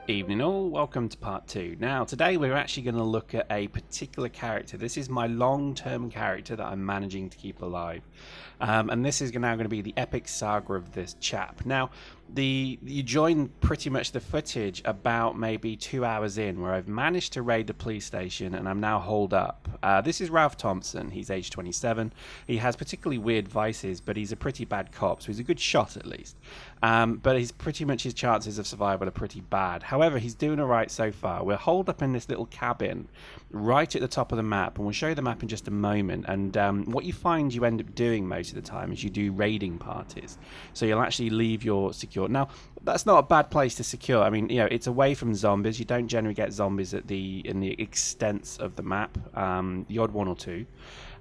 Evening all, welcome to part 2. Now today we're actually going to look at a particular character. This is my long-term character that I'm managing to keep alive. And this is now going to be the epic saga of this chap. Now you join pretty much the footage about maybe 2 hours in, where I've managed to raid the police station and I'm now holed up. This is Ralph Thompson. He's age 27. He has particularly weird vices, but he's a pretty bad cop, so he's a good shot at least. But he's pretty much, his chances of survival are pretty bad. However, he's doing alright so far. We're holed up in this little cabin right at the top of the map, and we'll show you the map in just a moment. And what you find you end up doing most of the time is you do raiding parties. So you'll actually leave your secure. Now, that's not a bad place to secure. I mean, you know, it's away from zombies. You don't generally get zombies in the extents of the map. The odd one or two.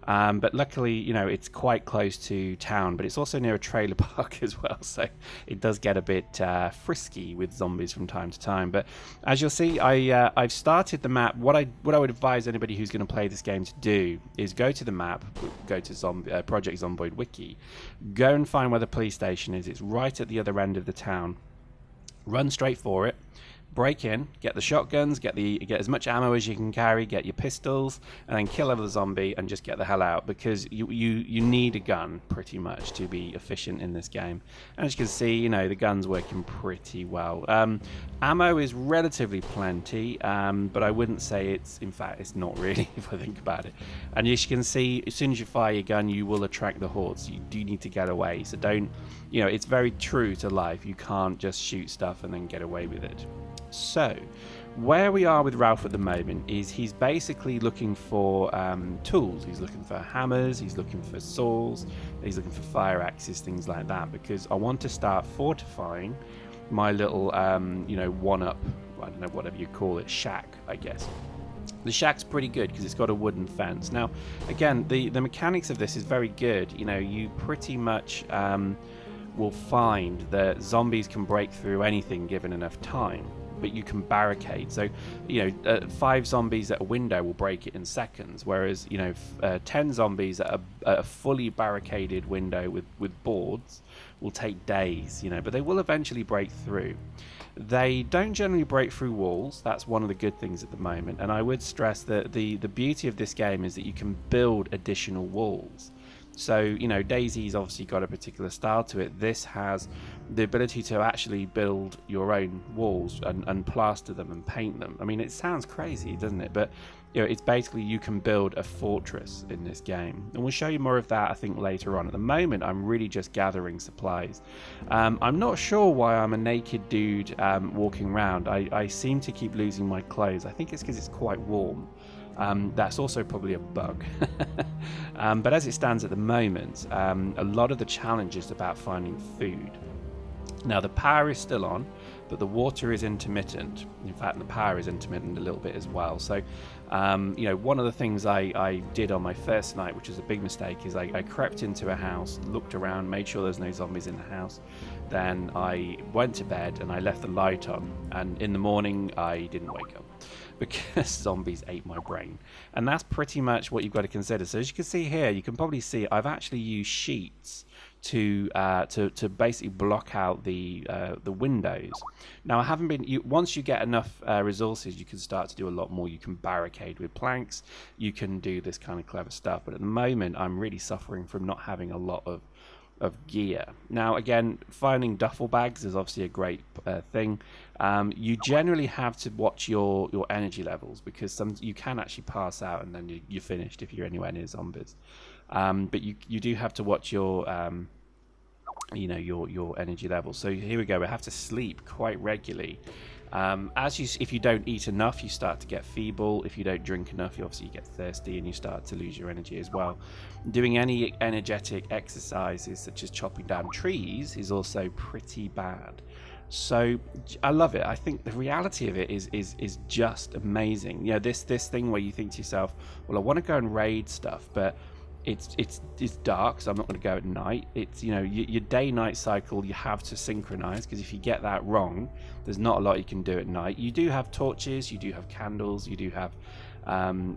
But luckily, you know, it's quite close to town, but it's also near a trailer park as well, so it does get a bit frisky with zombies from time to time. But as you'll see, I've started the map. What I would advise anybody who's going to play this game to do is go to the map, go to Project Zomboid wiki, go and find where the police station is. It's right at the other end of the town. Run straight for it. Break in, get the shotguns, get as much ammo as you can carry, get your pistols, and then kill the zombie and just get the hell out, because you need a gun pretty much to be efficient in this game. And as you can see, you know, the gun's working pretty well. Ammo is relatively plenty, but I wouldn't say in fact it's not really if I think about it. And as you can see, as soon as you fire your gun, you will attract the hordes. You do need to get away, so don't, you know, it's very true to life. You can't just shoot stuff and then get away with it. So, where we are with Ralph at the moment is he's basically looking for tools. He's looking for hammers, he's looking for saws, he's looking for fire axes, things like that, because I want to start fortifying my little, you know, one-up, I don't know, whatever you call it, shack, I guess. The shack's pretty good because it's got a wooden fence. Now, again, the mechanics of this is very good. You know, you pretty much will find that zombies can break through anything given enough time. But you can barricade. So, you know, 5 zombies at a window will break it in seconds, whereas, you know, 10 zombies at a fully barricaded window with boards will take days, you know, but they will eventually break through. They don't generally break through walls. That's one of the good things at the moment, and I would stress that the beauty of this game is that you can build additional walls. So, you know, DayZ's obviously got a particular style to it. This has the ability to actually build your own walls and plaster them and paint them. I mean, it sounds crazy, doesn't it? But, you know, it's basically you can build a fortress in this game. And we'll show you more of that, I think, later on. At the moment, I'm really just gathering supplies. I'm not sure why I'm a naked dude walking around. I seem to keep losing my clothes. I think it's because it's quite warm. That's also probably a bug. But as it stands at the moment, a lot of the challenge is about finding food. Now, the power is still on, but the water is intermittent. In fact, the power is intermittent a little bit as well. So, you know, one of the things I did on my first night, which was a big mistake, is I crept into a house, looked around, made sure there's no zombies in the house. Then I went to bed and I left the light on. And in the morning, I didn't wake up, because zombies ate my brain. And that's pretty much what you've got to consider. So as you can see here, you can probably see I've actually used sheets to basically block out the windows. Now, I haven't been, once you get enough resources, you can start to do a lot more. You can barricade with planks, you can do this kind of clever stuff, but at the moment I'm really suffering from not having a lot of gear. Now, again, finding duffel bags is obviously a great thing. You generally have to watch your energy levels, because you can actually pass out and then you're finished if you're anywhere near zombies. But you do have to watch your you know, your energy levels. So here we go. We have to sleep quite regularly. If you don't eat enough, you start to get feeble. If you don't drink enough, you obviously get thirsty and you start to lose your energy as well. Doing any energetic exercises such as chopping down trees is also pretty bad. So I love it. I think the reality of it is just amazing. You know, this thing where you think to yourself, well, I want to go and raid stuff, but it's dark, so I'm not going to go at night. It's, you know, your day-night cycle you have to synchronize, because if you get that wrong, there's not a lot you can do at night. You do have torches, you do have candles, you do have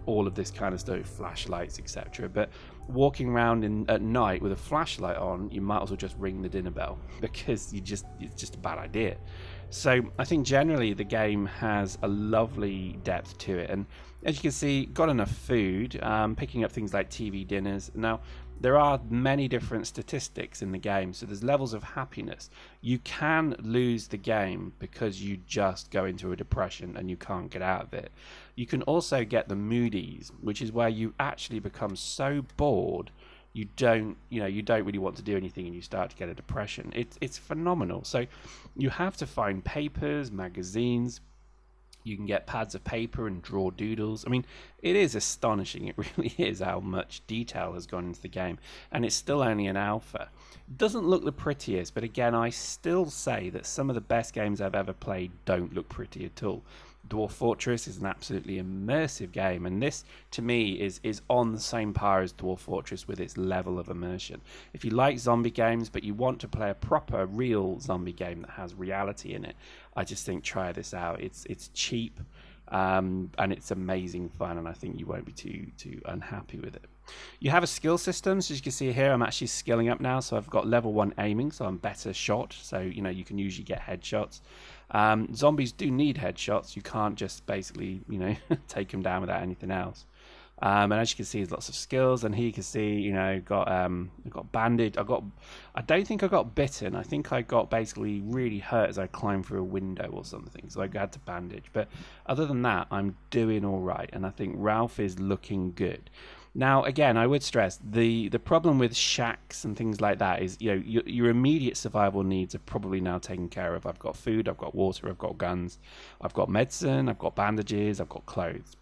all of this kind of stuff, flashlights, etc. But walking around at night with a flashlight on, you might as well just ring the dinner bell, because it's just a bad idea. So I think generally the game has a lovely depth to it, and as you can see, got enough food, picking up things like TV dinners. Now, there are many different statistics in the game, so there's levels of happiness. You can lose the game because you just go into a depression and you can't get out of it. You can also get the moodies, which is where you actually become so bored you don't really want to do anything and you start to get a depression. It's phenomenal. So you have to find papers, magazines. You can get pads of paper and draw doodles. I mean, it is astonishing. It really is how much detail has gone into the game. And it's still only an alpha. It doesn't look the prettiest, but again, I still say that some of the best games I've ever played don't look pretty at all. Dwarf Fortress is an absolutely immersive game, and this to me is on the same par as Dwarf Fortress with its level of immersion. If you like zombie games but you want to play a proper real zombie game that has reality in it, I just think try this out. It's cheap, and it's amazing fun, and I think you won't be too unhappy with it. You have a skill system, so as you can see here, I'm actually skilling up now, so I've got level 1 aiming, so I'm better shot, so you can usually get headshots. Zombies do need headshots. You can't just basically take them down without anything else. And as you can see, there's lots of skills, and here you can see got bandaged. I don't think I got bitten. I think I got basically really hurt as I climbed through a window or something, so I had to bandage. But other than that, I'm doing all right, and I think Ralph is looking good. Now, again, I would stress the problem with shacks and things like that is your immediate survival needs are probably now taken care of. I've got food, I've got water, I've got guns, I've got medicine, I've got bandages, I've got clothes.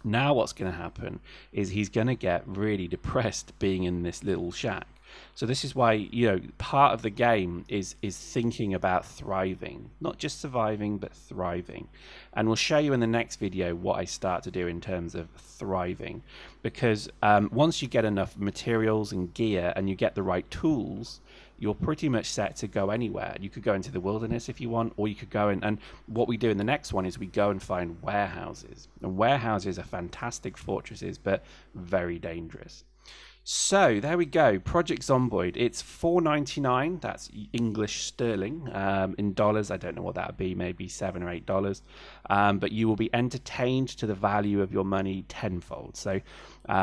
Now what's going to happen is he's going to get really depressed being in this little shack. So this is why part of the game is thinking about thriving, not just surviving but thriving. And we'll show you in the next video what I start to do in terms of thriving, because once you get enough materials and gear and you get the right tools, you're pretty much set to go anywhere. You could go into the wilderness if you want, or you could go in, and what we do in the next one is we go and find warehouses. And warehouses are fantastic fortresses but very dangerous. So there we go, Project Zomboid. It's $4.99. That's English sterling. In dollars, I don't know what that would be, maybe $7 or $8. But you will be entertained to the value of your money tenfold. So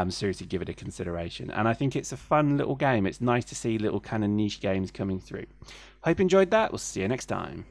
seriously, give it a consideration. And I think it's a fun little game. It's nice to see little kind of niche games coming through. Hope you enjoyed that. We'll see you next time.